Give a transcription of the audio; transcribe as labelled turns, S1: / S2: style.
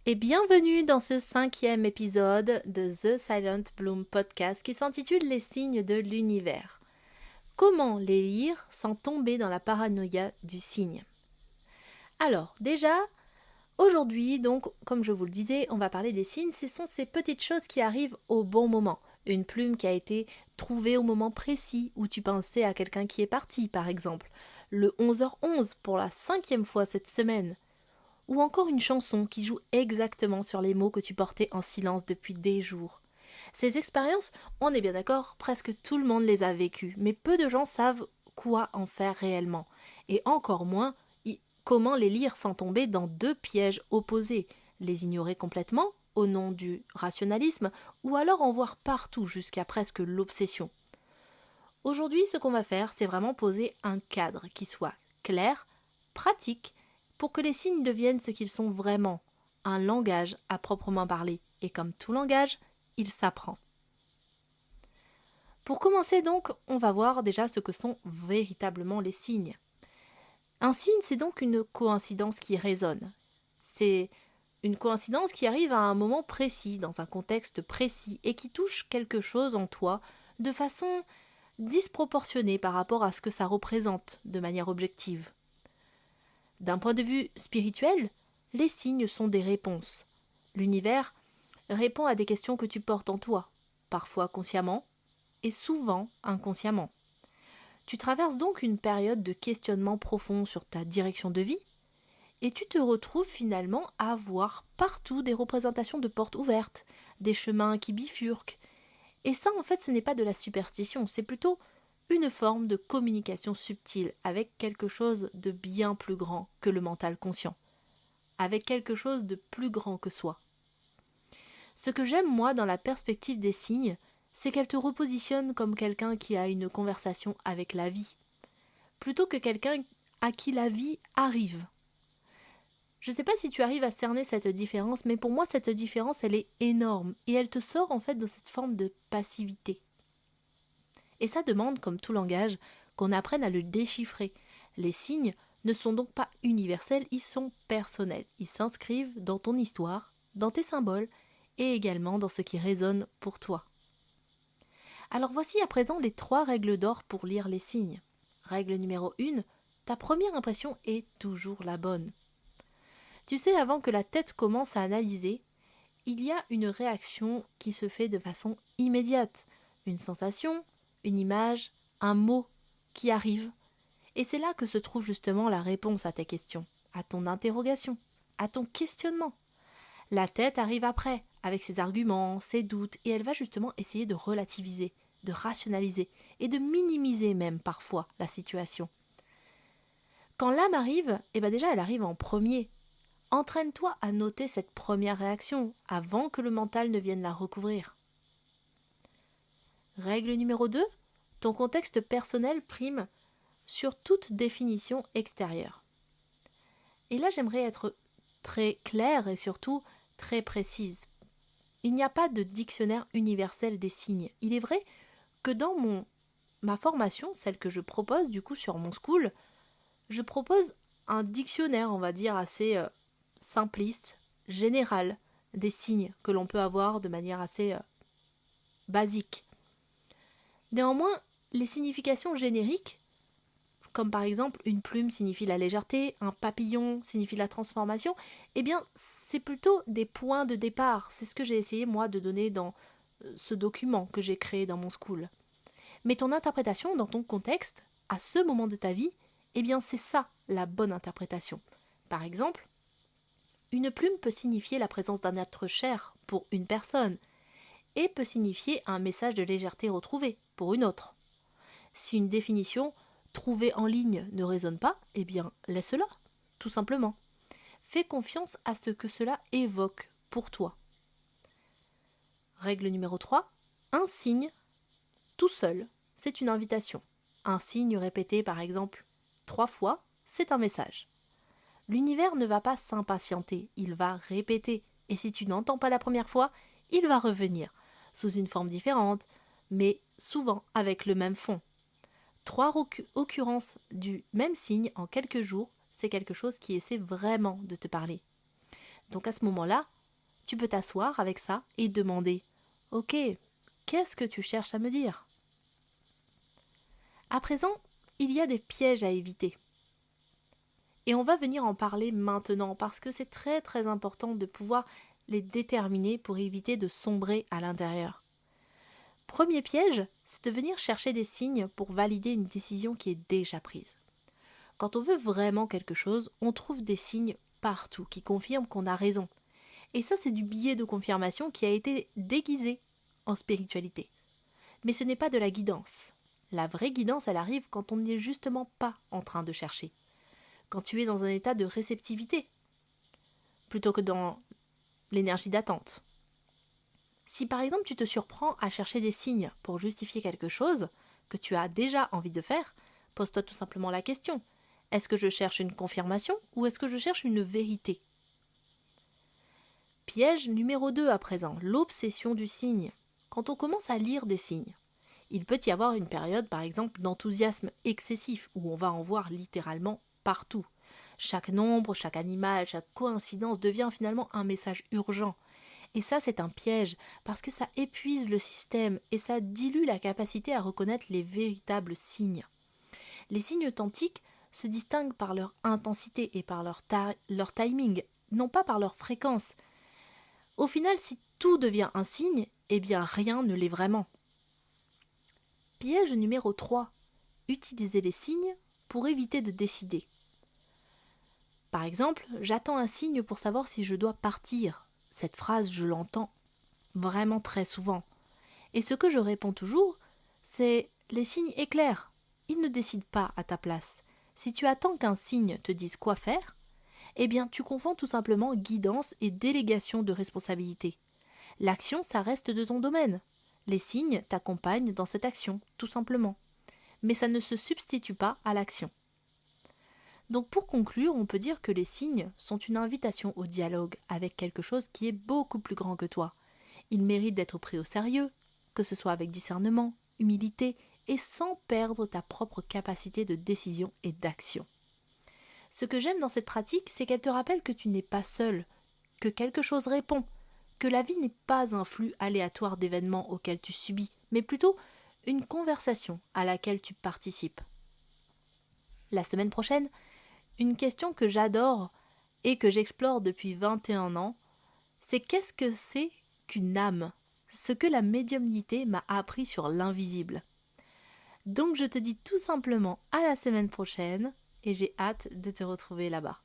S1: Et bienvenue dans ce 5e épisode de The Silent Bloom podcast qui s'intitule Les signes de l'univers. Comment les lire sans tomber dans la paranoïa du signe? Alors déjà, aujourd'hui, donc, comme je vous le disais, on va parler des signes. Ce sont ces petites choses qui arrivent au bon moment. Une plume qui a été trouvée au moment précis où tu pensais à quelqu'un qui est parti, par exemple. Le 11h11 pour la 5e fois cette semaine. Ou encore une chanson qui joue exactement sur les mots que tu portais en silence depuis des jours. Ces expériences, on est bien d'accord, presque tout le monde les a vécues, mais peu de gens savent quoi en faire réellement, et encore moins comment les lire sans tomber dans deux pièges opposés, les ignorer complètement au nom du rationalisme, ou alors en voir partout jusqu'à presque l'obsession. Aujourd'hui, ce qu'on va faire, c'est vraiment poser un cadre qui soit clair, pratique, pour que les signes deviennent ce qu'ils sont vraiment, un langage à proprement parler. Et comme tout langage, il s'apprend. Pour commencer donc, on va voir déjà ce que sont véritablement les signes. Un signe, c'est donc une coïncidence qui résonne. C'est une coïncidence qui arrive à un moment précis, dans un contexte précis, et qui touche quelque chose en toi de façon disproportionnée par rapport à ce que ça représente de manière objective. D'un point de vue spirituel, les signes sont des réponses. L'univers répond à des questions que tu portes en toi, parfois consciemment et souvent inconsciemment. Tu traverses donc une période de questionnement profond sur ta direction de vie et tu te retrouves finalement à voir partout des représentations de portes ouvertes, des chemins qui bifurquent. Et ça, en fait, ce n'est pas de la superstition, c'est plutôt une forme de communication subtile avec quelque chose de bien plus grand que le mental conscient, avec quelque chose de plus grand que soi. Ce que j'aime, moi, dans la perspective des signes, c'est qu'elle te repositionne comme quelqu'un qui a une conversation avec la vie, plutôt que quelqu'un à qui la vie arrive. Je ne sais pas si tu arrives à cerner cette différence, mais pour moi, cette différence, elle est énorme, et elle te sort en fait de cette forme de passivité. Et ça demande, comme tout langage, qu'on apprenne à le déchiffrer. Les signes ne sont donc pas universels, ils sont personnels. Ils s'inscrivent dans ton histoire, dans tes symboles et également dans ce qui résonne pour toi. Alors voici à présent les 3 règles d'or pour lire les signes. Règle numéro 1, ta première impression est toujours la bonne. Tu sais, avant que la tête commence à analyser, il y a une réaction qui se fait de façon immédiate. Une sensation, une image, un mot qui arrive. Et c'est là que se trouve justement la réponse à tes questions, à ton interrogation, à ton questionnement. La tête arrive après, avec ses arguments, ses doutes, et elle va justement essayer de relativiser, de rationaliser, et de minimiser même parfois la situation. Quand l'âme arrive, déjà elle arrive en premier. Entraîne-toi à noter cette première réaction, avant que le mental ne vienne la recouvrir. Règle numéro 2, ton contexte personnel prime sur toute définition extérieure. Et là, j'aimerais être très claire et surtout très précise. Il n'y a pas de dictionnaire universel des signes. Il est vrai que dans ma formation, celle que je propose du coup sur mon school, je propose un dictionnaire, on va dire, assez simpliste, général, des signes que l'on peut avoir de manière assez basique. Néanmoins, les significations génériques, comme par exemple une plume signifie la légèreté, un papillon signifie la transformation, c'est plutôt des points de départ. C'est ce que j'ai essayé moi de donner dans ce document que j'ai créé dans mon school. Mais ton interprétation dans ton contexte, à ce moment de ta vie, c'est ça la bonne interprétation. Par exemple, une plume peut signifier la présence d'un être cher pour une personne et peut signifier un message de légèreté retrouvé pour une autre. Si une définition trouvée en ligne ne résonne pas, laisse-la, tout simplement. Fais confiance à ce que cela évoque pour toi. Règle numéro 3, un signe, tout seul, c'est une invitation. Un signe répété par exemple 3 fois, c'est un message. L'univers ne va pas s'impatienter, il va répéter. Et si tu n'entends pas la première fois, il va revenir, sous une forme différente, mais souvent avec le même fond. 3 occurrences du même signe en quelques jours, c'est quelque chose qui essaie vraiment de te parler. Donc à ce moment-là, Tu peux t'asseoir avec ça et demander « Ok, qu'est-ce que tu cherches à me dire ?» À présent, il y a des pièges à éviter. Et on va venir en parler maintenant parce que c'est très très important de pouvoir les déterminer pour éviter de sombrer à l'intérieur. Premier piège, c'est de venir chercher des signes pour valider une décision qui est déjà prise. Quand on veut vraiment quelque chose, on trouve des signes partout qui confirment qu'on a raison. Et ça, c'est du biais de confirmation qui a été déguisé en spiritualité. Mais ce n'est pas de la guidance. La vraie guidance, elle arrive quand on n'est justement pas en train de chercher. Quand tu es dans un état de réceptivité, plutôt que dans l'énergie d'attente. Si par exemple tu te surprends à chercher des signes pour justifier quelque chose que tu as déjà envie de faire, pose-toi tout simplement la question. Est-ce que je cherche une confirmation ou est-ce que je cherche une vérité ? Piège numéro 2 à présent, l'obsession du signe. Quand on commence à lire des signes, il peut y avoir une période par exemple d'enthousiasme excessif où on va en voir littéralement partout. Chaque nombre, chaque animal, chaque coïncidence devient finalement un message urgent. Et ça, c'est un piège, parce que ça épuise le système et ça dilue la capacité à reconnaître les véritables signes. Les signes authentiques se distinguent par leur intensité et par leur timing, non pas par leur fréquence. Au final, si tout devient un signe, eh bien rien ne l'est vraiment. Piège numéro 3. Utiliser les signes pour éviter de décider. Par exemple, j'attends un signe pour savoir si je dois partir. Cette phrase, je l'entends vraiment très souvent. Et ce que je réponds toujours, c'est « les signes éclairent. Ils ne décident pas à ta place. Si tu attends qu'un signe te dise quoi faire, eh bien tu confonds tout simplement guidance et délégation de responsabilité. L'action, ça reste de ton domaine. Les signes t'accompagnent dans cette action, tout simplement. Mais ça ne se substitue pas à l'action. Donc pour conclure, on peut dire que les signes sont une invitation au dialogue avec quelque chose qui est beaucoup plus grand que toi. Ils méritent d'être pris au sérieux, que ce soit avec discernement, humilité et sans perdre ta propre capacité de décision et d'action. Ce que j'aime dans cette pratique, c'est qu'elle te rappelle que tu n'es pas seul, que quelque chose répond, que la vie n'est pas un flux aléatoire d'événements auxquels tu subis, mais plutôt une conversation à laquelle tu participes. La semaine prochaine, une question que j'adore et que j'explore depuis 21 ans, c'est qu'est-ce que c'est qu'une âme ? Ce que la médiumnité m'a appris sur l'invisible. Donc je te dis tout simplement à la semaine prochaine et j'ai hâte de te retrouver là-bas.